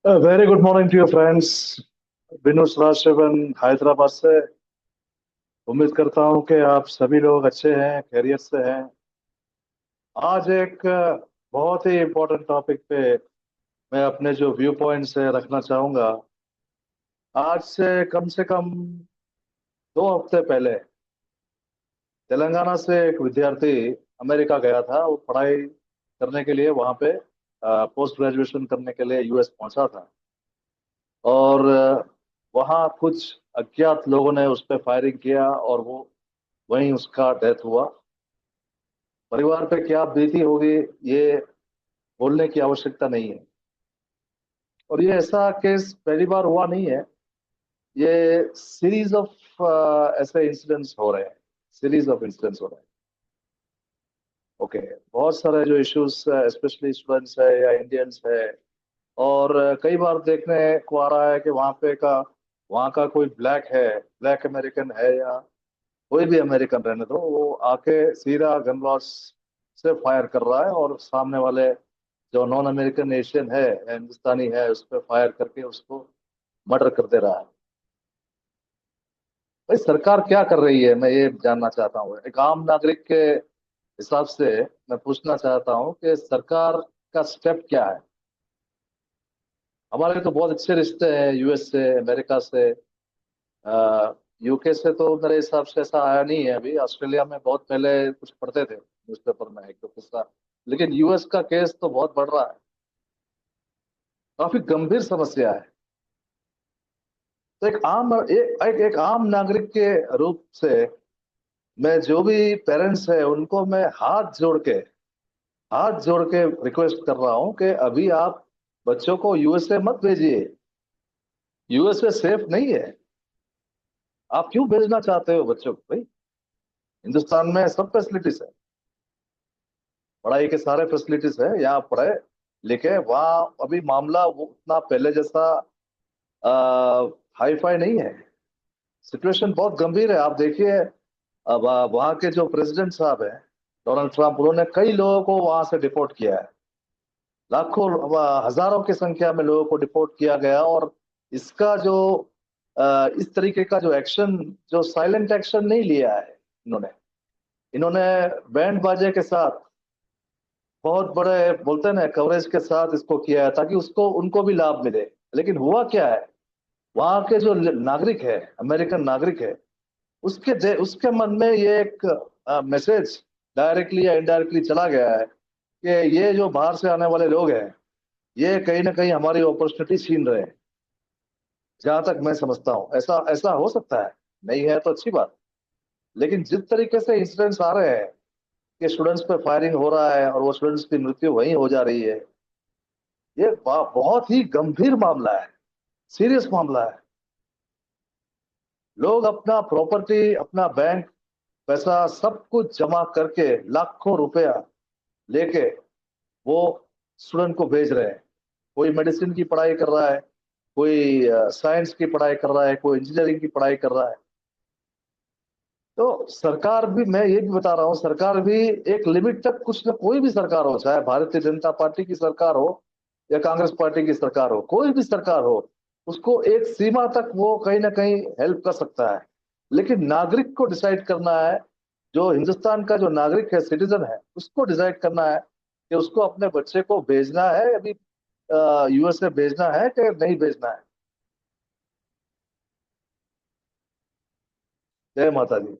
Very good morning to your friends. Vinod Sadashivan Hyderabad से। उम्मीद करता हूं कि आप सभी लोग अच्छे हैं, खैरियत से हैं। आज एक बहुत ही इम्पोर्टेंट टॉपिक पे मैं अपने जो व्यू पॉइंट्स है रखना चाहूंगा। आज से कम 2 हफ्ते पहले तेलंगाना से एक विद्यार्थी अमेरिका गया था। वो पढ़ाई करने के लिए वहां पे पोस्ट ग्रेजुएशन करने के लिए यूएस पहुंचा था। और वहाँ कुछ अज्ञात लोगों ने उस पर फायरिंग किया और वो वहीं उसका डेथ हुआ। परिवार पे क्या बीती होगी ये बोलने की आवश्यकता नहीं है। और ये ऐसा केस पहली बार हुआ नहीं है। ये सीरीज ऑफ ऐसे इंसिडेंट्स हो रहे हैं। सीरीज ऑफ इंसिडेंट्स हो रहे हैं। ओके। बहुत सारे जो इश्यूज स्पेशली स्टूडेंट्स है या इंडियंस है। और कई बार देखने को आ रहा है कि वहाँ का कोई ब्लैक है, ब्लैक अमेरिकन है या कोई भी अमेरिकन रहने दो, वो आके सीधा गन लॉस से फायर कर रहा है और सामने वाले जो नॉन अमेरिकन एशियन है, हिंदुस्तानी है, उस पर फायर करके उसको मर्डर कर दे रहा है। भाई सरकार क्या कर रही है, मैं ये जानना चाहता हूँ। एक आम नागरिक के हिसाब से मैं पूछना चाहता हूँ कि सरकार का स्टेप क्या है। हमारे तो बहुत अच्छे रिश्ते हैं यूएस से, अमेरिका से। यूके से तो मेरे हिसाब से ऐसा आया नहीं है अभी। ऑस्ट्रेलिया में बहुत पहले कुछ पढ़ते थे न्यूज़पेपर में, एक दो किस्सा। लेकिन यूएस का केस तो बहुत बढ़ रहा है। काफी गंभीर समस्या है। तो एक आम नागरिक के रूप से मैं जो भी पेरेंट्स है उनको मैं हाथ जोड़ के रिक्वेस्ट कर रहा हूँ कि अभी आप बच्चों को यूएसए मत भेजिए। यूएसए सेफ नहीं है। आप क्यों भेजना चाहते हो बच्चों को भाई? हिंदुस्तान में सब फैसिलिटीज है, पढ़ाई के सारे फैसिलिटीज है। यहाँ पढ़े लिखे, वहाँ अभी मामला वो उतना पहले जैसा हाई फाई नहीं है। सिचुएशन बहुत गंभीर है। आप देखिए, अब वहाँ के जो प्रेसिडेंट साहब हैं, डोनाल्ड ट्रंप, उन्होंने कई लोगों को वहां से डिपोर्ट किया है। लाखों हजारों की संख्या में लोगों को डिपोर्ट किया गया। और इसका जो इस तरीके का जो एक्शन, जो साइलेंट एक्शन नहीं लिया है इन्होंने। इन्होंने बैंड बाजे के साथ, बहुत बड़े बोलते हैं ना, कवरेज के साथ इसको किया है ताकि उसको उनको भी लाभ मिले। लेकिन हुआ क्या है, वहां के जो नागरिक है, अमेरिकन नागरिक है, उसके मन में ये एक मैसेज डायरेक्टली या इनडायरेक्टली चला गया है कि ये जो बाहर से आने वाले लोग हैं, ये कहीं ना कहीं हमारी अपॉर्चुनिटी छीन रहे हैं। जहां तक मैं समझता हूँ ऐसा ऐसा हो सकता है। नहीं है तो अच्छी बात। लेकिन जिस तरीके से इंसिडेंट्स आ रहे हैं कि स्टूडेंट्स पे फायरिंग हो रहा है और वो स्टूडेंट्स की मृत्यु वहीं हो जा रही है, ये बहुत ही गंभीर मामला है, सीरियस मामला है। लोग अपना प्रॉपर्टी, अपना बैंक पैसा सब कुछ जमा करके लाखों रुपया लेके वो स्टूडेंट को भेज रहे हैं। कोई मेडिसिन की पढ़ाई कर रहा है, कोई साइंस की पढ़ाई कर रहा है, कोई इंजीनियरिंग की पढ़ाई कर रहा है। तो सरकार भी, मैं ये भी बता रहा हूँ, सरकार भी एक लिमिट तक, कुछ न, कोई भी सरकार हो, चाहे भारतीय जनता पार्टी की सरकार हो या कांग्रेस पार्टी की सरकार हो, कोई भी सरकार हो, उसको एक सीमा तक वो कहीं ना कहीं हेल्प कर सकता है। लेकिन नागरिक को डिसाइड करना है। जो हिंदुस्तान का जो नागरिक है, सिटीजन है, उसको डिसाइड करना है कि उसको अपने बच्चे को भेजना है अभी यूएसए भेजना है कि नहीं भेजना है। जय माता दी।